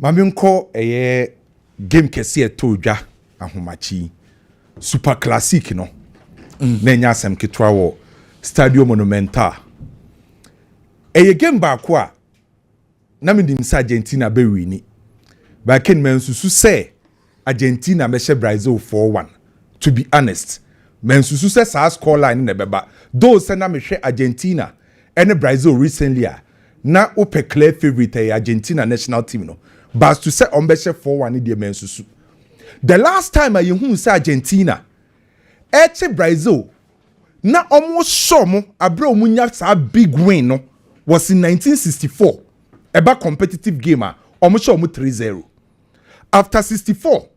Maminko game kese toja ahomachi super classic no nenya asem ketwa wo Stadio Monumental game baako a na medim sa Argentina be wini ba ken mensusu say Argentina meche Brazil 4-1 to be honest mensusu say sa score line na beba those say na mehwe Argentina and Brazil recently na ope clear favorite Argentina national team no but to say on beche 4-1 in the mensusu. The last time I heard say Argentina eche Brazil na almost sure mo abro munya sa big win no was in 1964 eba competitive game almost sure mo 3-0 after 64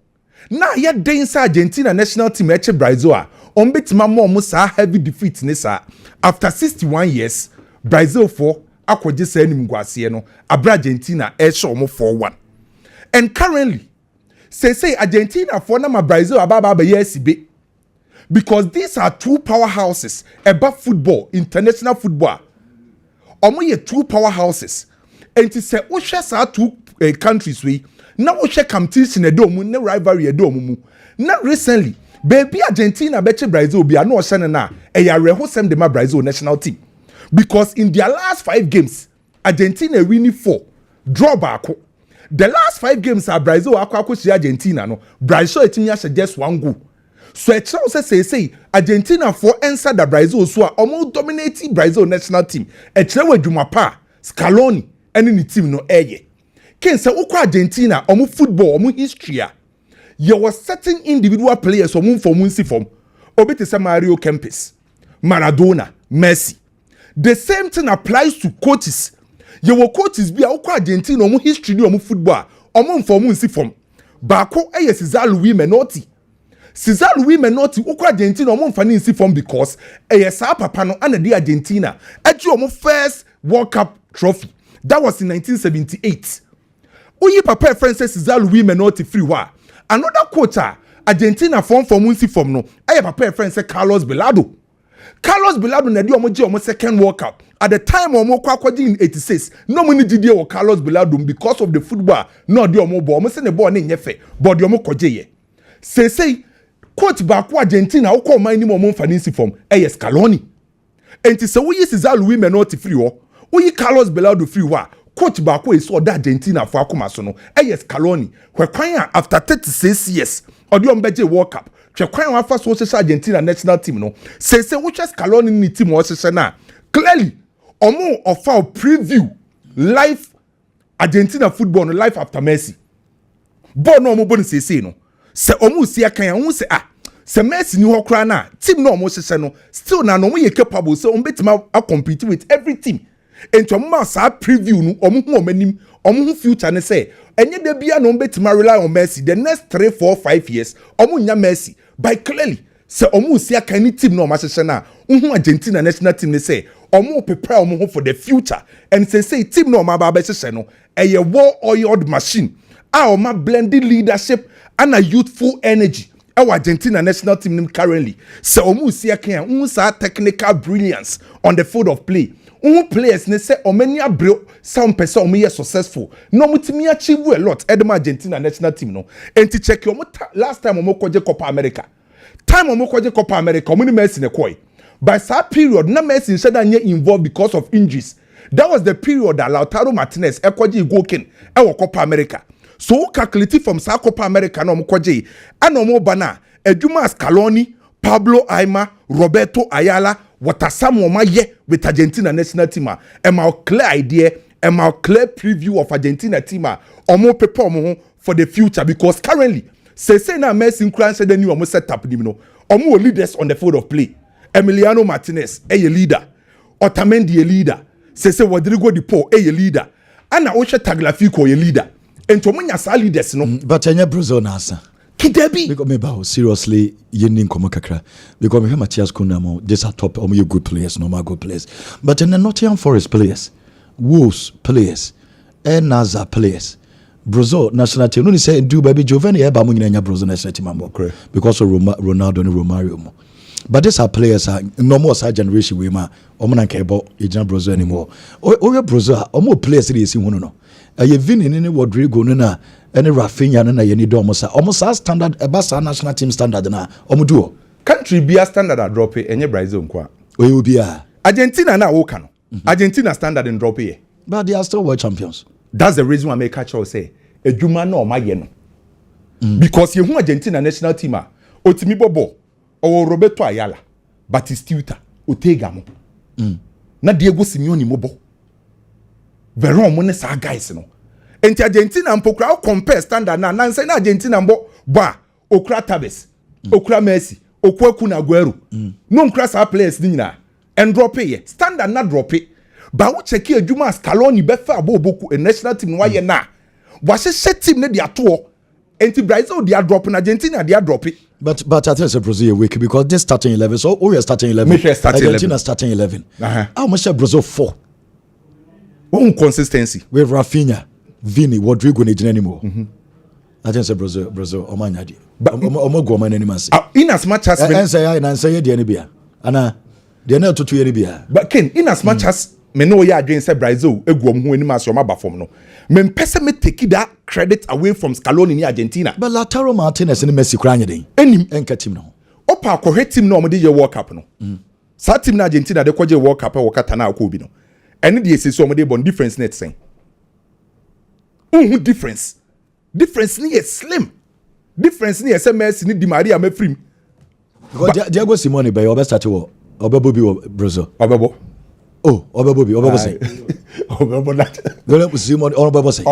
na ya den sa Argentina national team eche Brazil on betima mo sa heavy defeat ne sa after 61 years Brazil 4 akwaje sa anim gwase no abra Argentina eche mo 4-1 and currently say Argentina for na Brazil ababa be yesibe because these are two powerhouses about football, international football. Omo ye two powerhouses. And to say o share sa two countries we now o share competition edomu ne rivalry edomu. Not recently baby Argentina beche Brazil be no share na ya reho sem de ma Brazil national team because in their last 5 games Argentina winning 4 draw back. The last 5 games are Brazil akwa Argentina no Brazil etimi ya just 1 goal. So a chance say Argentina for answer the Brazil so almost dominating Brazil national team. A chance Jumapa, Scaloni, and any team no eye. Can say Oko Argentina omu football omu history. You were certain individual players omu for munsi form. Obete say Mario Kempes, Maradona, Messi. The same thing applies to coaches. You were coaches be Oko Argentina omu history omu football omu for munsi form. Bako eye Cesar Louis Menotti. Cesar Louis Menotti ukwa Argentina omo mfa ni form because sa papa no ana di Argentina eji omo first World Cup trophy that was in 1978 uyi papa friend say Cesar Louis Menotti free wa another coach Argentina form no papa friend say Carlos Bilardo na di omo je omo second World Cup at the time omo kwakwaji in 86 no money didie wo Carlos Bilardo because of the football no di omo bo omo say ne ball na nyefe but di omo koje ye say coach baako Argentina wo call man ni mo mfanisi form Scaloni enti se wo yi Cesar Louis Menotti free wo yi Carlos Bilardo free wa coach baako is so that Argentina for akoma so no Scaloni kwan after 36 years odi ombeje World Cup kwan afa so se Argentina national team no se wo Scaloni ni team wo se na clearly omo offer preview live Argentina football no life after Messi bo no omo bo se no se omu si akan hu se se Messi ni hokra na team no omo hye no still na no ye capable so ombetima compete with every team ento ma sa preview no omo hu omanim omo hu future ne say enye da bia no ombetima rely on Messi the next 3 4 5 years omo nya Messi by clearly se omu si akan ni team no omo hye na hu Argentina national team ne say omo prepare omo for the future and say team no omo ba hye no eye well oiled machine oma blended leadership and a youthful energy. Our Argentina national team currently. So omu si akan unsa technical brilliance on the field of play. Players ne say omeni abro some person omu successful. No mutimi achieve a lot Edema Argentina national team no. Enti check your last time omu koje Copa America. Time omu koje Copa America omu ni Messi ne koi. By that period na Messi instead nye involved because of injuries. That was the period that Lautaro Martinez ekwaje gokin ewo Copa America. So calculate from Copa America no mkwaje anomo bana eduma Scaloni, Pablo Aima, Roberto Ayala watasamu ye with Argentina national team a clear idea a clear preview of Argentina team omo pepe omo for the future because currently say na Messi nkran say the new omo setup nim no omo leaders on the field of play Emiliano Martinez a leader Otamendi a leader say Rodrigo Di Paul a leader ana Oche Tagliafico a leader ento munya sa leaders no but enya Brazil na asa kidebi because me ba seriously yenin komo kakra because me Matthias Kunamo this are top you good players normal good players but in the Nottingham Forest players Wolves players and Naza players Brazil national team no say do baby Giovanni e ba mo nyina nya Brazil national team ambo because of Ronaldo and Romario mo but these are players are no more sa generation we ma omo na nkebo ejina Brazil anymore o Brazil omo players dey see hono no ɛyɛ Vini ne Rodrigo no na ɛne Rafinha no na yɛni dɔ ɔmo sa standard ɛba sa national team standard na ɔmo do country bia standard a drop enye Brazil nkwa oye obia Argentina na wo ka no Argentina standard and drop here but they are still world champions. That's the reason why I make catch you say edwuma na o ma ye no because you Argentina national team a otimi bobo o Roberto Ayala Batistuta Otega mo na Diego Simeone mo bo Veron mo ne sa guys no enti Argentina mpokra o compare standard na nanse na Argentina mbo ba okra Tabes okra Messi okwa Kun Aguero no nkra sa players ni nyina and drop it standard na drop it ba wo check adwuma Scaloni be fa aboboku a national team wa ye na wa hye team ne dia to enti Brazil dia drop na Argentina dia drop it but I think it's Brazil weak because this starting 11 so we are starting 11 Argentina starting 11 how much Brazil 4 one consistency with Rafinha Vini Rodrigo ne gina anymore I think it's Brazil omanyadi but omogo man anymore in as much as say de ne bia ana de na tutu ye bia but Ken in as much as me know ya adwen say Brazil eguom ho anim aso ma ba form no me pese me take that credit away from Scaloni in Argentina but Lautaro Martinez and Messi kra nyeden enim enka team no opa akɔhwɛ team no omde ye World Cup no sa team na Argentina de kɔje World Cup e wɔkata na akɔ bi no ɛne de esisi omde bon difference net sen difference ni is slim difference ni is Messi ni Di Maria mafrim because Diego Simeone be obe start wo obebo bi Brazil obebo obebo say obebo that go let Simeone obebo say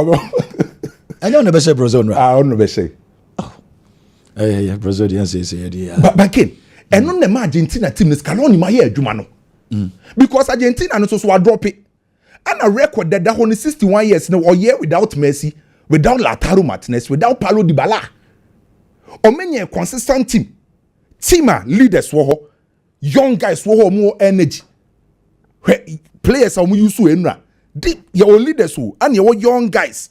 I don't know say Brazil no I don't know say yeah Brazilian say yeah but Ken eno na Argentina team ni Scaloni ma ye adwuma no because Argentina no so drop it and a record that only 61 years now or year without Messi without Lautaro Martinez without Paulo Dybala or many a consistent team leaders wo young guys wo more energy players are use to enra your leaders who and your young guys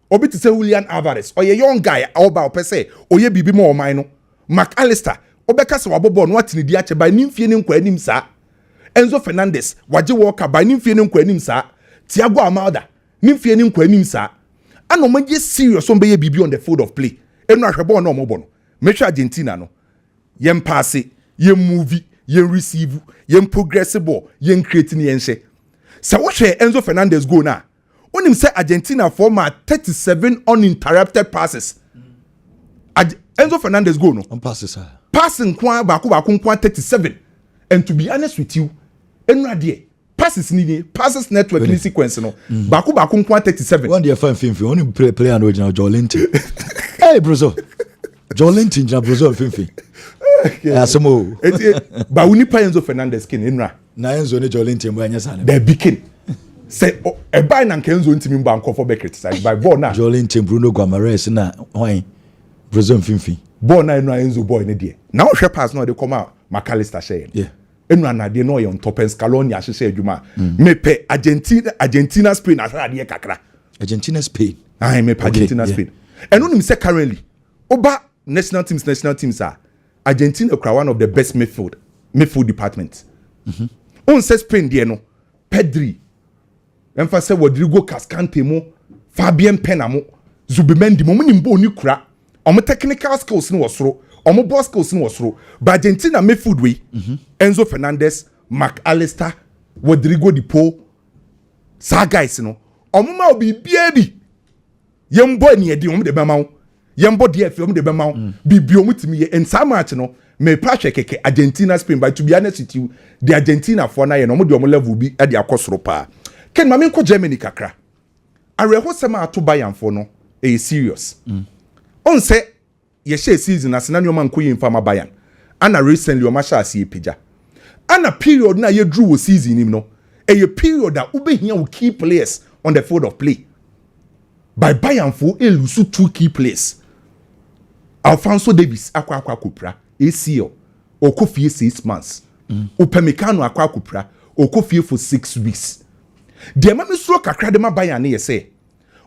obi to say Julian Alvarez or your young guy oba per se or ye bibi more mine McAllister obeka se wabobo no atini di ache by nimfie ne nkwa anim sa Enzo Fernandez waje Walker by nimfie ne nkwa anim sa Thiago Almada nimfie ne nkwa anim sa ano manje serious on be ye bibi on the field of play enu ahwebo no omobo no me Argentina no yem pass yem movie yem receive yem progressive ball yem create ni yenhye se wo hwe Enzo Fernandez go na onim say Argentina former 37 uninterrupted passes Enzo Fernandez go no on passes passing kwa ba ko 37 and to be honest with you enu ade passes network ni sequence no ba ko 37 one dey fan finfi only play and original Jolinton hey Brazil Jolinton ja Brazil finfi asemo ba uni pa Enzo Fernandez kin enra na Enzo ne Jolinton bo anya sane the bikin say e buy na Enzo ntimi mba nkofo be criticize by ball na Jolinton Bruno Guimaraes na hoin Brazil finfi ball na Enzo boy ne de na o hwe pass no de come McAllister share yeah enu anade no ye on top and Scaloni ahye adwuma me pe Argentina Spain ahade kakra Argentina Spain me pe Argentina Spain enu nim say currently oba national teams are Argentina are one of the best midfield departments on say Spain there no Pedri emphasize Rodrigo Cascante mo Fabian Pena mo Zubimendi mo nim bo ni kura omo technical skills ni wosoro omo ball skills ni wosoro but Argentina midfield we Enzo Fernandez McAllister Rodrigo Di Paul sa guys no omo ma obi bi yem boy ni edi omo de bema wo yem boy de omo de bema wo bi omo timi ye en sa match no me pa hwe keke Argentina Spain but to be honest with you the Argentina for na ye no omo de omo level bi e de akosoro pa ken ma me nko Germany kakra areho sema ato Bayern for no e serious on say ye share season as na nyoma nko yimfa ma Bayern ana recently o ma sha ase epija ana period na ye drew wo season nim no e period that ubehia wo key players on the field of play by Bayern for lose 2 key players Alphonso Davies akwa kopra ACL okofie 6 months Upamecano akwa kopra okofie for 6 weeks de ma mesuro kakra de ma Bayern na ye say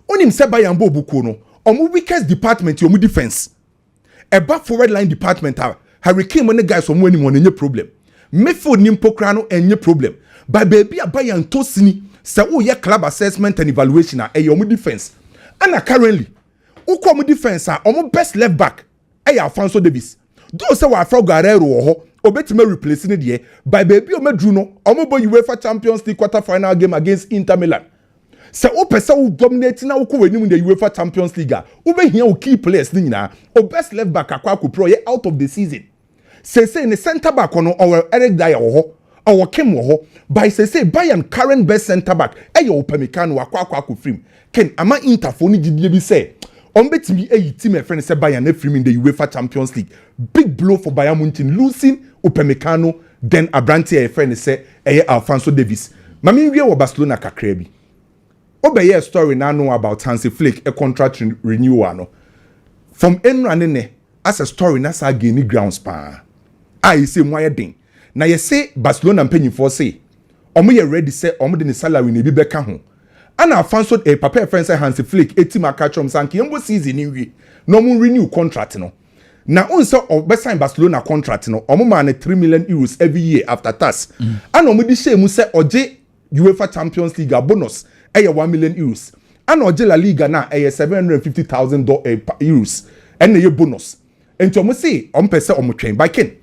onim se Bayern bo buko no omo weakest department omo defense eba forward line department Hurricane money guys omo anim on enye problem midfield ni mpokra no enye problem but baby Bayern to sini se wo ye club assessment and evaluation e omo defense And currently, who come defense are almost best left back. Alfonso Davis. Those who are from Guerrero, obetime replacing it here. By baby Omedruno, Omobo UEFA Champions League quarter-final game against Inter Milan. So Opesa will dominate now in the UEFA Champions League. Ube here will key players nina. O best left back akwaku pro out of the season. Say in the centre back ono our Eric Dyer our Kim wo by say Bayern current best centre back. Eyo Upamecano akwaku frame. Ken ama interphone gidie say. Betimi team a friend say Bayern na frame in the UEFA Champions League. Big blow for Bayern Munich losing Upamecano then Abrante a friend say Alfonso Davis. Mami we wo Barcelona kakra bi. Obey a story now know about Hansi Flick a contract renewal no. From Enranene as a story na sa gain grounds pa. I say why thing. Na ye say Barcelona penny for say. Omo ye ready say omo de salary ne bi beka ho. Ana Alfonso a papa friend say Hansi Flick a team akachom sanki embo season ni wi. No mo renew contract no. Na unsa obe sign Barcelona contract no. Omo man €3 million every year after tax. Ana omo di shame say oje UEFA Champions League bonus. €1 million. And or La Liga na €750,000 and a bonus. And to say on pesa on train by Ken.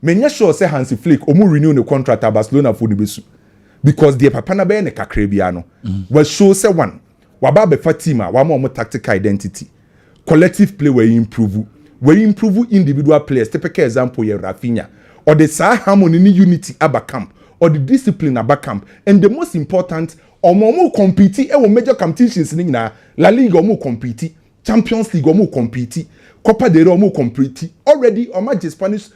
Menya sure say Hansi Flick omu renew the contract at Barcelona for the besu. Because the papa na be ne kakrebiano. Well show say one. Waba be Fatima, wa mo tactical identity. Collective play we improve. We improve individual players. Typical example ye Rafinha. Or the sa harmony ni unity aba camp. Or the discipline aba camp. And the most important omo compete e wo major competitions ni na La Liga omo compete, Champions League omo compete, Copa del Rey omo compete. Already omo Spanish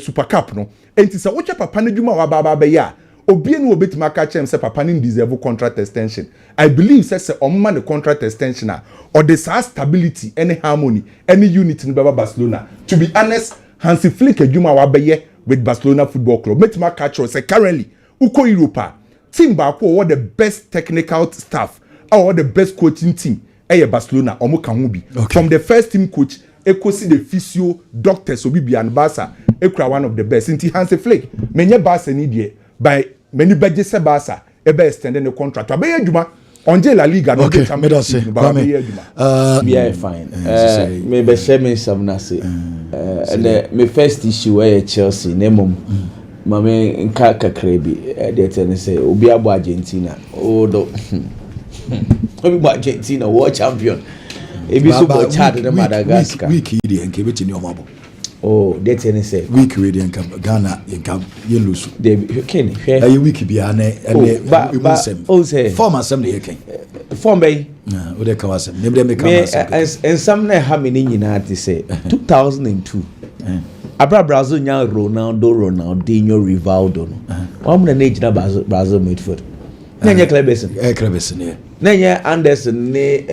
Super Cup no. Enti se wo che papa ne dwuma wa ba be ya. Obi enu obetima ka chem se papa ne deserve contract extension. I believe se omo man the contract extension or the stability, any harmony, any unity in Barcelona. To be honest, Hansi Flick dwuma wa be ye with Barcelona Football Club. Metima ka chem se currently uko Europa team back or the best technical staff or the best coaching team Barcelona omo kan ho bi from the first team coach ekosi the physio doctors obi and Barca ekura one of the best inti Hansi Flick menye Barca ni die by many budget se Barca ebe extend the contract abe adwuma onje La Liga no okay, Champions League ba be adwuma be fine me be share me some na say and my first issue where Chelsea nemom mame nka kakrebi dey tell me say obi abo Argentina do obi bo Argentina world champion ebi so bo Chad na Madagascar week dey enke beti ni omabo dey tell me say week we dey enka Ghana enka ye lose dey ken hwe ayi week bia na ene o say form asem dey ken form bay na o dey ka wasem me dey make am and some na ha me nyina dey say 2002 Abra Brazil nya Ronaldinho Rivaldo no. One na ejina Brazil midfield. Na nya Kleberson. Kleberson. Na nya Anderson ne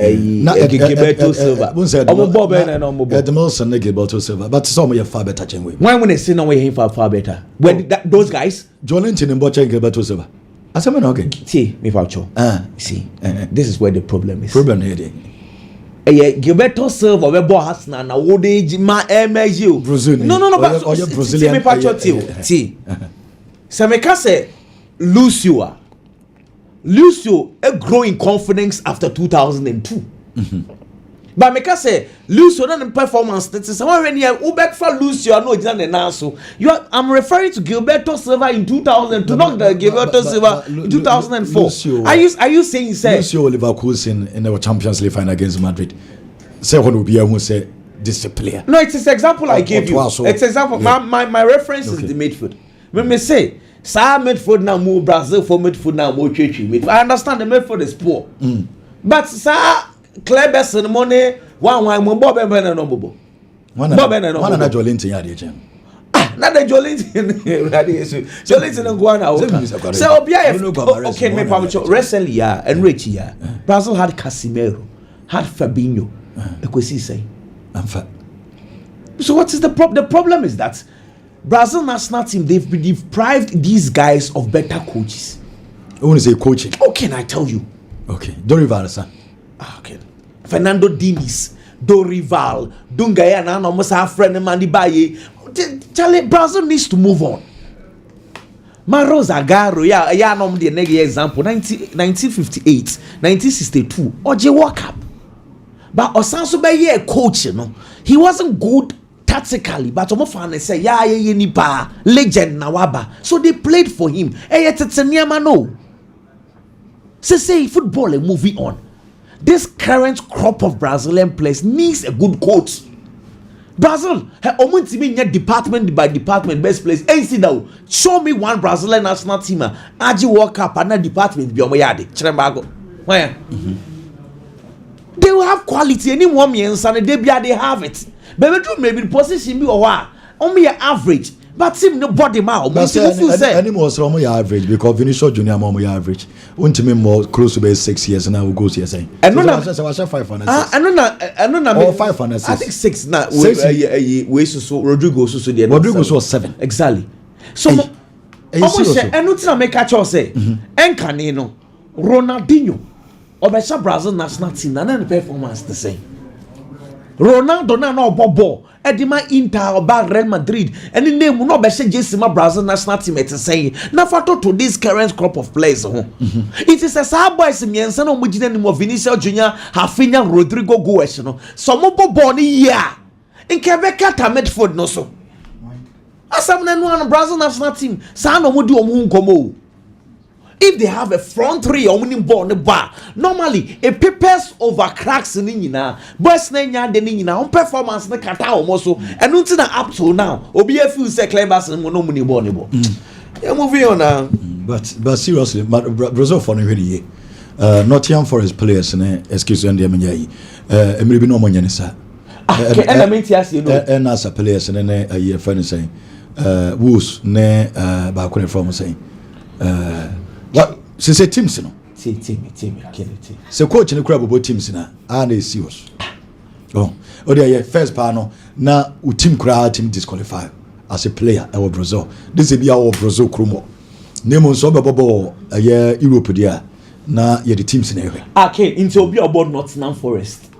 Gilberto Silva. Omo Bob na no mo Bob. Edmondson ne Gilberto Silva. But some of far better than we. When they say no we far better. When those guys Jolinton and Bocha Gilberto Silva. Asema na okay. See, me facho. See. This is where the problem is. Problem here. Gilberto Silva we bo Arsenal na wo dey ma MSU. No, but Brazilian me pacho ti. Se me ka say Lucio a growing confidence after 2002. But me ka say Lucio na performance that is someone when you back for Lucio no jina na so. I'm referring to Gilberto Silva in 2002, not the Gilberto Silva in 2004. Lucio, are you saying say Lucio Leverkusen in the Champions League final against Madrid? Say what will be who say this is a player. No, it's an example I gave you. It's example. Yeah. My reference is the midfield. When me say sa midfield now move Brazil for midfield now more midfield. I understand the midfield is poor. But sa Kleberson money one mo Bob and no bobo. One na Jolinton ya dey jam. Na the Jolinton go na. So okay me pamcho recently enrich Brazil had Casemiro, had Fabinho. So what is the problem? The problem is that Brazil national team, they've been deprived these guys of better coaches. I want to say coaching. Oh, can I tell you? Okay. Dorival, sir. Okay. Fernando Diniz, Dorival, Dungaya, and almost our friend Mandi Baye. Charlie, Brazil needs to move on. Mauro Zagallo, no the example. 1958, 1962. Oje World Cup. but Osanso be a coach, you know. He wasn't good tactically, but Omo fan say yeah nipa legend na waba. So they played for him. No. Say football and moving on. This current crop of Brazilian players needs a good coach. Brazil, department by department best players. Show me one Brazilian national team. Aji World Cup and department be where? They will have quality. Any woman and they have it. But maybe the position be only average. But team no body mouth. But any more from your average because Vinicius Junior more average. Won't me more close to 6 years and I will go see saying. And no, I was 500. I know 500. I think 6 now. We so Rodrigo so the Rodrigo was 7 exactly. So almost and not make catch us say. Encanino, Ronaldinho, Obesha Brazil national team and the performance the same. Ronaldo na no bobo. Edima Inter or Real Madrid and the name will not be Jessima Brazil national team at saying Nafato to this current crop of players. It is a sad boy some Yansan or Mujin or Vinicius Junior, Hafinia Rodrigo Goes, some more born yeah in Quebec Medford no so. As some one Brazil national team, Sano Mudu Mungomo. If they have a front three or winning ball on the bar, normally it papers over cracks in Nina, boys Nanya, the Nina, on performance, the Kata almost, and until up to now, Obia few say Clebas and Monomini Bonnebo. You're moving on now. But seriously, Brazil for really, Nottingham Forest players, excuse me, and maybe no money, sir. And I mean, yes, you know, and as a players and then a year friend saying, Woos, ne, Bakune from saying, what? She said teams, no. Team. So coach in the crowd about teams na. And they serious. Oh, there first panel. Now, team crowd team disqualified as a player. Our Brazil. This is our Brazil Krumo. Name on Sober Bobo a year Europe there. Now, the teams in every. Okay, into Obi about Nottingham Forest.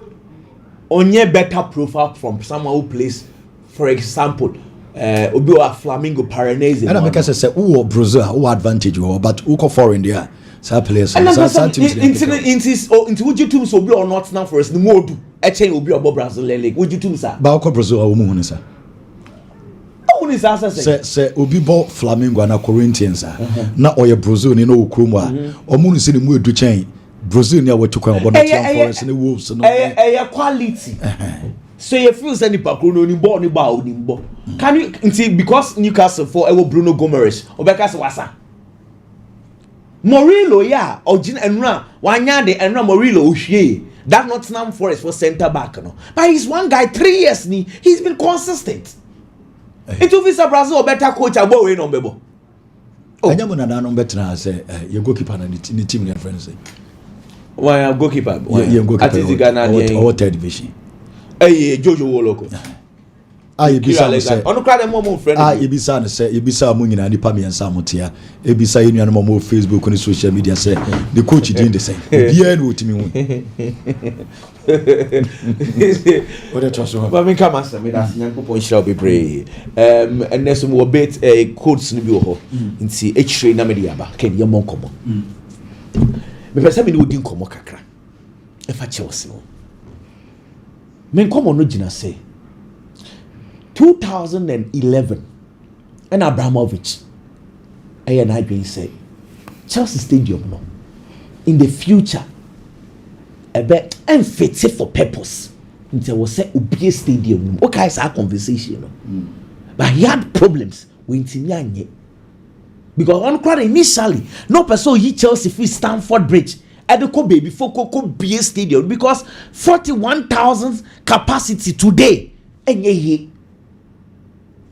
Onye better profile from someone who plays, for example. Obi or Flamingo Paranese. And I make us say, oh, Brazil, who advantage you, but who go foreign there? Some players. And into would you teams Obi or not now for us? The more do a chain will be about Brazil League. Would you teams are? But Brazil or woman, sir. Oh, is answer say Obi bought Flamingo and a Corinthians, not or your Brazil, you know, Krumwa, or Moon is in the mood to change. Brazil near what you call about Forest and the Wolves. A quality. So you feel any background on board nimbo. Can you see because Newcastle for Bruno Gomes or Becas Wasa Morillo, yeah, or Jin and Ra, Wanyade and Morillo Ushie. That Nottingham Forest for centre back, no. But he's one guy 3 years, he's been consistent. Into Visa Brazil better coach a boy no bebo. Oh, I am better say your goalkeeper in the team and friends. Why a goalkeeper? Your goalkeeper or third division. Hey, Jojo Woloko. You be say, on the moment, friend. You be say, you be Samuin and the Pami and Samutia. You be saying on more Facebook and social media say the coach is doing the same. Yeah, no, to me. What a trust. But me come as me that's young people shall be brave. And there's some more bit a coach in the ho. In see H3 na mediaba. Can you more common? Me person me no din komo kakra. E fa Chelsea. Men come on, no Gina say 2011 and Abramovich and I been say Chelsea Stadium no in the future a bit unfit for purpose until we say Ubie Stadium. Okay, it's our conversation, but he had problems with Tinyanye because on crowd initially no person he Chelsea fit Stamford Bridge. Edeko baby for Coco BA Stadium because 41,000 capacity today.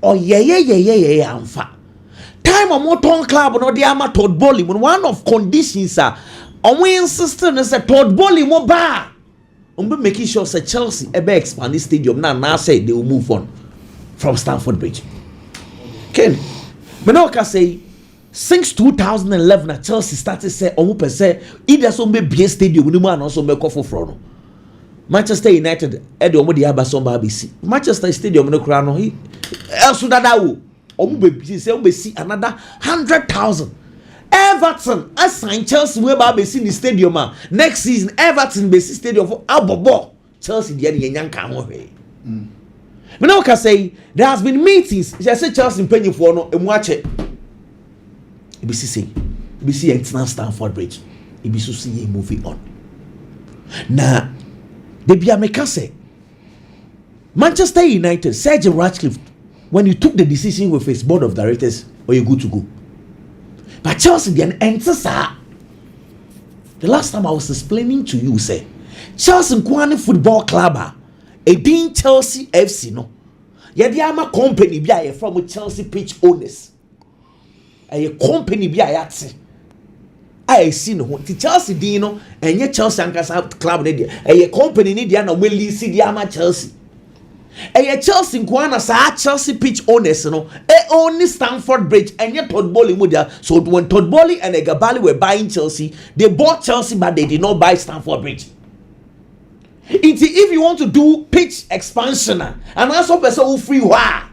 Oh yeah. Amfa. Time a motor club no the ama Todd Bowley. One of conditions are we insisting is a Todd Bowley mo bar. Making sure say Chelsea ebe expand the stadium now say they will move on from Stamford Bridge. Ken, Menoka say. Since 2011, Chelsea started say almost per se either some be stadium no man also make for front. Manchester United edo omo di aba some BBC. Manchester Stadium no kra no he elso dada wo omo be say omo see another 100,000. Everton assign Chelsea we ba be see the stadium next season Everton be see stadium for Abobo Chelsea the yenyan kan ho hwe me na ka say there has been meetings just say Chelsea penny for no emu ache e be say international Stamford Bridge e be so see moving on na they be make say Manchester United, Sir Jim Ratcliffe, when you took the decision with his board of directors, or you good to go. But Chelsea then enters the last time I was explaining to you, say Chelsea Kwani Football Club, a Dean Chelsea FC, no. Yadiama company be from Chelsea pitch owners. A company be I see no the Chelsea Dino and yet Chelsea Ankasa Club, a company need Diana will see the Chelsea. Chelsea Nkwana sa Chelsea pitch owners no only Stamford Bridge and yet Todd Bowley mudia. So when Todd Bowley and Gabali were buying Chelsea, they bought Chelsea but they did not buy Stamford Bridge. If you want to do pitch expansion and also person who free wa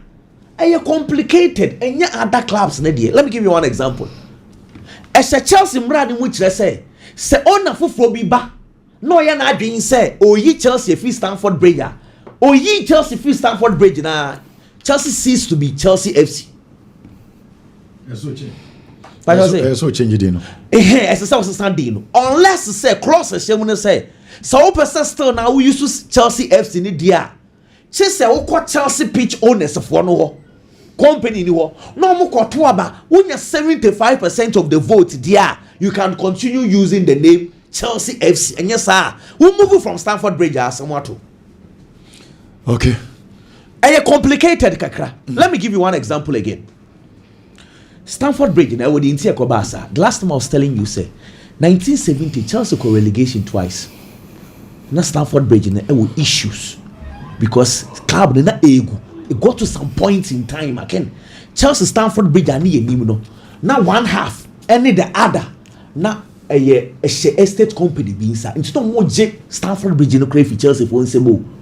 complicated and yet other clubs let me give you one example. As a Chelsea mradi which let's say owner for bi ba no ya na adwin say oyi Chelsea fi Stamford Bridge. Oh, ye Chelsea free Stamford Bridge now. Chelsea ceased to be Chelsea FC. So change it. As a standing. Unless say cross a shame say. So person still now we use Chelsea FC in India. Chelsea what Chelsea pitch owners of one company no more kwatuaba. When you 75% of the vote there, you can continue using the name Chelsea FC. And yes, sir, we move from Stamford Bridge as somewhat too. Okay. A complicated kakra. Let me give you one example again. Stamford Bridge, now with the Intia Kobasa. The last time I was telling you, say 1970 Chelsea got relegation twice. Now Stamford Bridge with issues because club na ego. It got to some point in time again. Chelsea Stamford Bridge ani no. Now one half, any the other. Now a estate company being sa. It's not more Stamford Bridge no crave Chelsea for one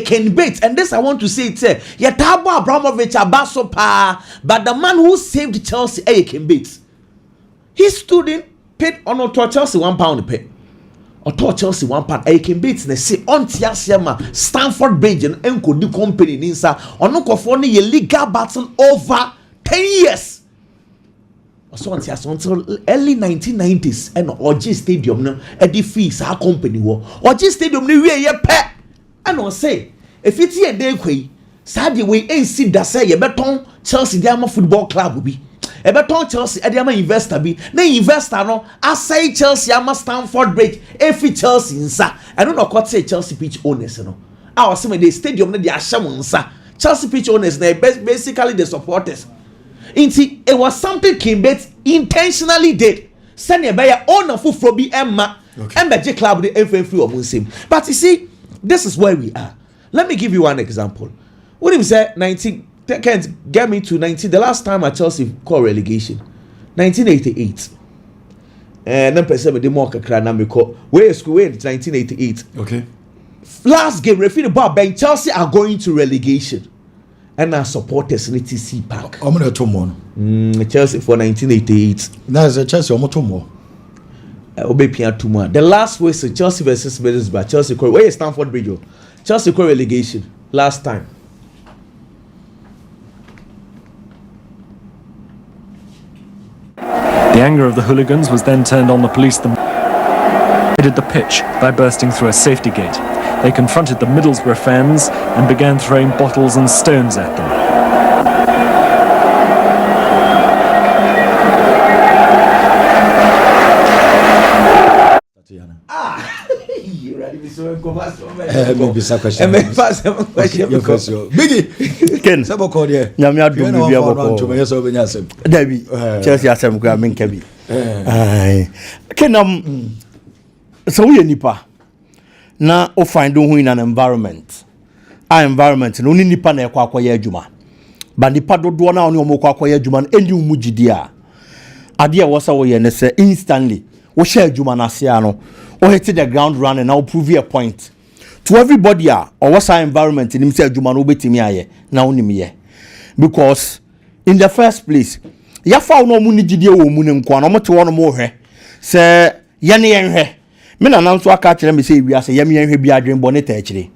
Ken Bates, and this I want to say it's Tabo Abramovich Abaso pa, but the man who saved Chelsea, Ken Bates, his student paid on Chelsea £1 pay, or Chelsea £1. Ken Bates ne say on Tiasiama Stamford Bridge and Enko do company ninsa on no kofoni ye legal battle over 10 years. So until early 1990s and Oji Stadium no Eddie fees our company wo Oji Stadium no we ye pe. And I say, if it's a day quay, sadly we ain't see that say a beton Chelsea Diama Football Club will be a beton Chelsea Diama investor be na investor no I say Chelsea ama Stamford Bridge if Chelsea insa I don't know what say Chelsea pitch owners no I was saying the stadium na the ashamunsa Chelsea pitch owners na basically the supporters it was something Kim Bates intentionally did send a buyer owner for be Emma and the club the FFP or Munsim but you see this is where we are. Let me give you one example. What if say 19 can't get me to 19 the last time at Chelsea called relegation 1988 and then person with the more kakra na me call where school in 1988 okay last game referee the ball Ben Chelsea are going to relegation and our supporters in TC Park I'm going to more Chelsea for 1988 that's a Chelsea I'm to more the last was Chelsea versus Middlesbrough. Chelsea where is Stamford Bridge? Chelsea relegation last time. The anger of the hooligans was then turned on the police. They invaded the pitch by bursting through a safety gate. They confronted the Middlesbrough fans and began throwing bottles and stones at them. Maybe some question. Biggie, Ken, Saboko, dear. Yamia do be able to me, so when you say, Debbie, Chelsea has some gramming cabby. Ken, so we nipa na o find who in an environment. Our environment, no nipa na kwa juma. But nipa do na oni omo kwa juma endi umujidia. Adia wasa wo ye ne se instantly. We share juma na siano. Or hit the ground running now prove a point to everybody or what's our environment in himself Juma no betimi aye na onim ye because in the first place ya fa no mu ni gidie wo mu ne nko na mo te wono mo hwe se ye ne ye hwe me na nan so aka kyerɛ me sɛ wiase yɛm yɛnhwɛ bi adwen bɔ ne ta akyire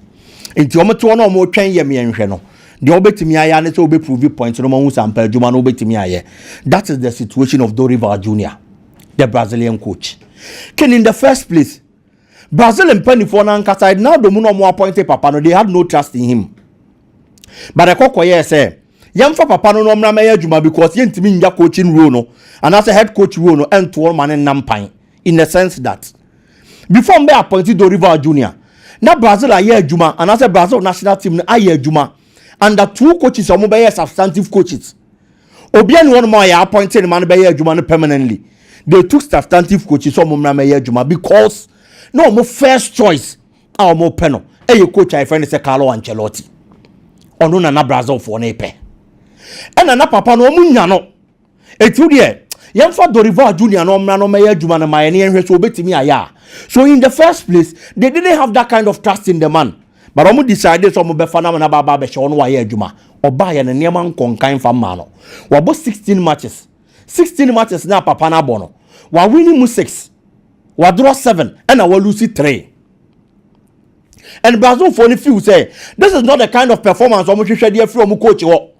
nti ɔmo to no ɔmo twɛn yɛm yɛnhwɛ no de obetimi aya ne sɛ obeprove point no mo hu sampa adwuma no obetimi ayɛ. That is the situation of Dorival Jr., the Brazilian coach. In the first place, Brazilian penny for Nankaside now the moon more appointed papa no, they had no trust in him. But I call say young for papa no maya juma because yen to me coaching role no and as a head coach role no and 12 man in Nampine in the sense that before me appointed Dorival Jr. Now Brazil a year juma and as a Brazil national team a year juma under 2 coaches or mobile substantive coaches. Obian one more appointed man by year juma permanently. They took substantive coaches or mobile juma because no more first choice our more penal. A coach I find is a Carlo Ancelotti. Ono na Brazil for nepe. And na papa no munya no. Etu de yemfa Dorival Jr. no mra no meya djuma na maye ne hwe so betimi aya. So in the first place, they didn't have that kind of trust in the man. But omo decided so omo be fa na baba be hwe no wa ye djuma. Oba ye ne niam nkonkan fa ma no. Wa bo 16 matches. 16 matches na papa na bo no. Wa winning mu 6. Wa draw 7 and wa lose 3. And Brazil for the few say this is not the kind of performance omo hwehwe de afri omo coach wo.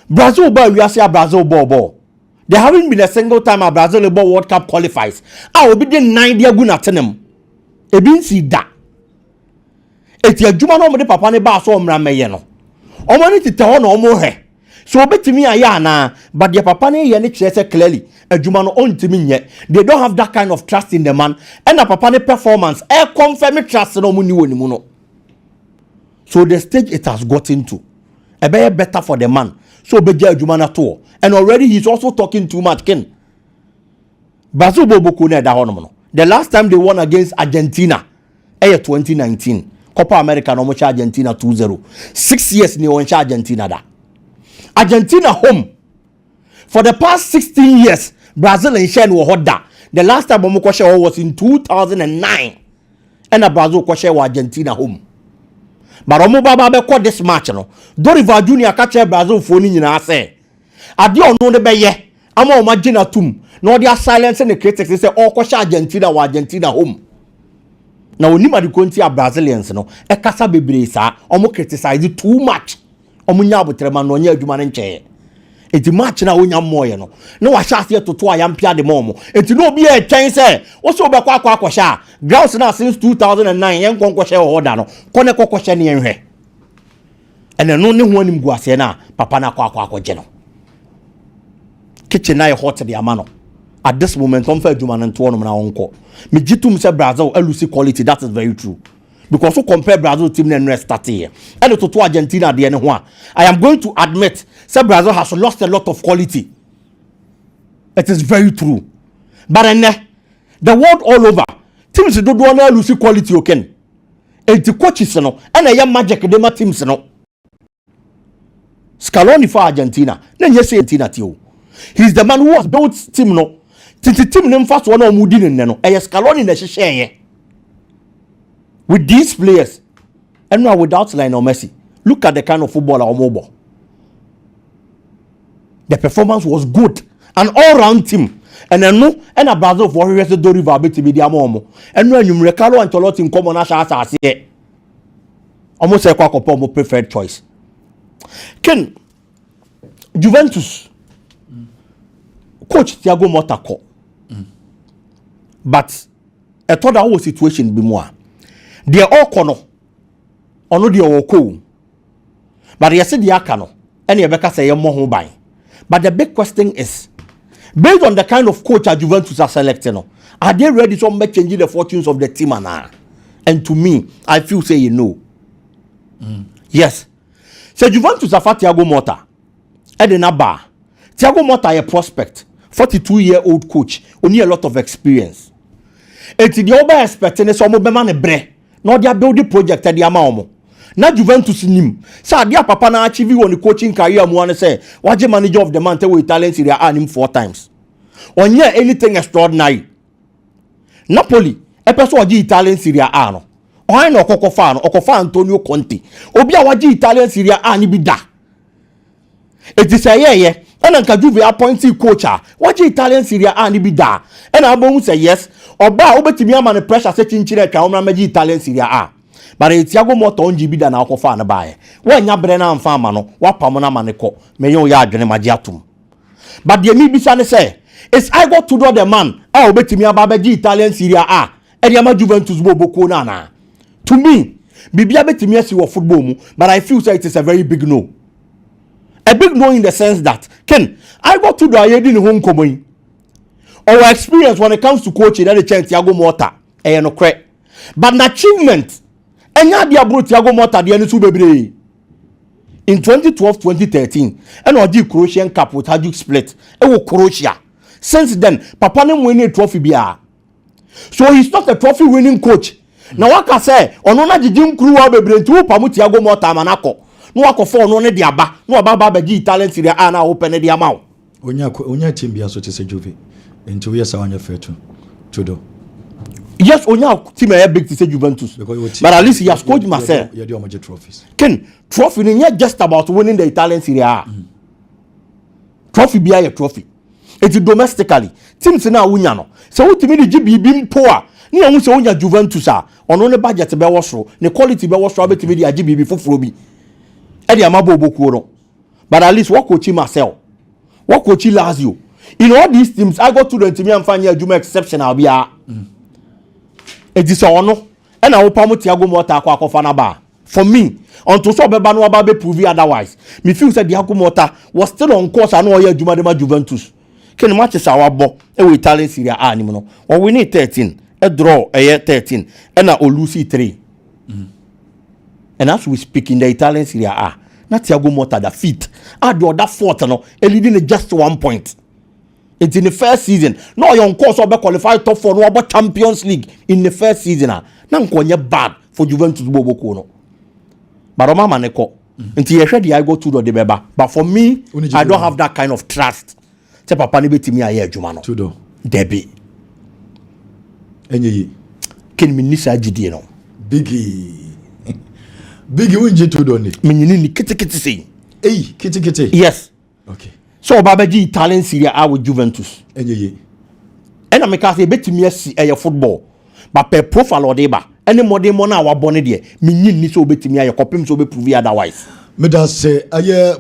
Brazil we are say Brazil ball. There haven't been a single time a Brazil ball World Cup qualifies. I will be the 9 dia gu na tenem. E bin si da. Eti adwuma no mo de papa ne ba so omra meye no. Omo ni tete ho no omo he. So obetimi aya na but the papa ne ye ne kire say clearly adwuma no ontimi nye. They don't have that kind of trust in the man and the papa ne performance e confirm trust no mo ni woni mu no. So the stage it has gotten to e be better for the man. So beja adwuma na to and already he's also talking too much ken. Brazil boboku na da hono no. The last time they won against Argentina 2019 Copa America no mo cha Argentina 2-0. 6 years ni won cha Argentina da. Argentina home for the past 16 years Brazil and share no hoda. The last time omo ko share was in 2009 and Brazil ko share Argentina home. But omo baba be call this match no. Dorival Jr. catch Brazil for ni nyina say. Ade ono ne be ye. Ama o magina tum. No they silence the critics say all ko share Argentina wa Argentina home. Na onima di konti a Brazilians no e kasa bebre sa omo criticize too much. Omo nya abotrema no nya adwuma ne nche. Enti match na wonya moye no. Na wa sha ase toto ayampia de momo. Enti no obi e twen say wo so be kwa akosha. Grounds na since 2009 yen konkoshe order no. Kone kokoshe ne yenhwe. Ene no ne ho anim guase na papa na akwaje no. Kitchen na hot de amano. At this moment on fa adwuma ne nto no na wonko. Me gitum say Brazil elusi quality, that is very true. Because you compare Brazil team and start here. And to Argentina the one. I am going to admit say Brazil has lost a lot of quality. It is very true. But the world all over, teams don't want to lose quality okay. And the coaches no, and a young magic dema teams no. Scaloni for Argentina. Then yes, Argentina too. He's the man who has built team no. Tinti team name first one or mudin no. A Scaloni na share. With these players, and now without Lionel Messi, look at the kind of footballer or mobile. The performance was good, an all-round team, and then no, and a Brazil for Warriors Dorival Betty Diamomo, and when you Recalo and Tolot in common as I almost a quack of preferred choice. Ken Juventus coach Thiago Motta but a thought that whole situation be more. They are all kono ono de oko but yes the akano and you beka say mo ho ban. But the big question is based on the kind of coach at Juventus are selecting, are they ready to make changing the fortunes of the team and to me I feel say you know. Yes, so Juventus are Thiago Motta Edena Bar Thiago Motta a prospect 42-year-old coach only a lot of experience and the over expecting some of man bre. No, they are building project at the amount. Na Juventus nim. Sa dia papa na achieve on the coaching career mo wan say, what the manager of the man tell we Italian Serie A him 4 times. Onye anything extraordinary. Napoli, e person waji Italian Serie A no. Ohan no okofa Antonio Conte. Obi a waji Italian Serie A ni bi da. It is a ye And then Juve appointee coach. Watch Italian Serie A ni be da. And I won't say yes. Oba obetimi ama the pressure setting chire twa o meji Italian Serie A. But Thiago Motta on GB da na akofa na bae. When nya bre na mfa ama no, wapam na ma ne ko. Me yo ya adwene magye atum. But the me bisa ne say, is I got to do the man. Obetimi aba beji Italian Serie A. E dey ama Juventus boboko na na. To me, bibia betimi asi wo football mu, but I feel say it is a very big no. A big no in the sense that, Ken, I got to do a year in home coming. Our experience when it comes to coaching, that the chance Thiago Motta, no credit. But an achievement, and ya dia bro Thiago Motta the any baby. In 2012-2013, and our Croatian Cup with Hajduk Split, Croatia. Since then, Papa nem winning a trophy bia. So he's not a trophy winning coach. Now what I say, onona jijim crew abebre tu pamu Thiago Motta manako. No akofo no ne dia ba. No aba beji Italian Serie A na open dia ma. Onya team bia so te se Juve. Into we say wanya fair to do. Yes, onya team a big to say Juventus. But at least he has coached Marseille. You do omoje trophies. Ken, trophy is not just about winning the Italian Serie A. Trophy be a trophy. It's domestically. Teams na wunya no. So what me the GBB poor. Ni ehun se onya Juventus a. Ono ne budget be wosro, ne quality be wosro abetimi di GBB foforo bi. E di amabo boku no. But at least what coach Marseille. What coach Lazio. In all these teams, I got to the team and find Juma exceptional. Be a it is ono. And I hope Thiago Motta akwa na ba. For me, until so beba no aba be prove otherwise. Me feel say Thiago Motta was still on course and no year Juma de Juventus. Ken matches our bo e we Italian Serie A ni no. Or we need 13, a draw a year 13, and a lose 3. And as we speak in the Italian Serie A, not Thiago Motta the feet. I do that fourth no, e leading just 1 point. It's in the first season. No, you're on course to qualify top 4 no about Champions League in the first season. Na nkonye bad for Juventus boboko no. But o mama neko. Nti ye hwede I go to the beba. But for me, I don't have that kind of trust. Say papa ni betimi aye adwuma no. Tudo. Debi. Enye yi. Ken mi nisa agidie no. Biggie. Biggie wunje tudo ni. Menyini ni kiti sei. Kiti. Yes. Okay. So Babaji Italian Serie A with Juventus. Enye yi. And I say betimi asi aye football. But per profile or deba. Any more than one hour bonnet there. Menyini so betimi aye kopim so be prove otherwise. Me da say aye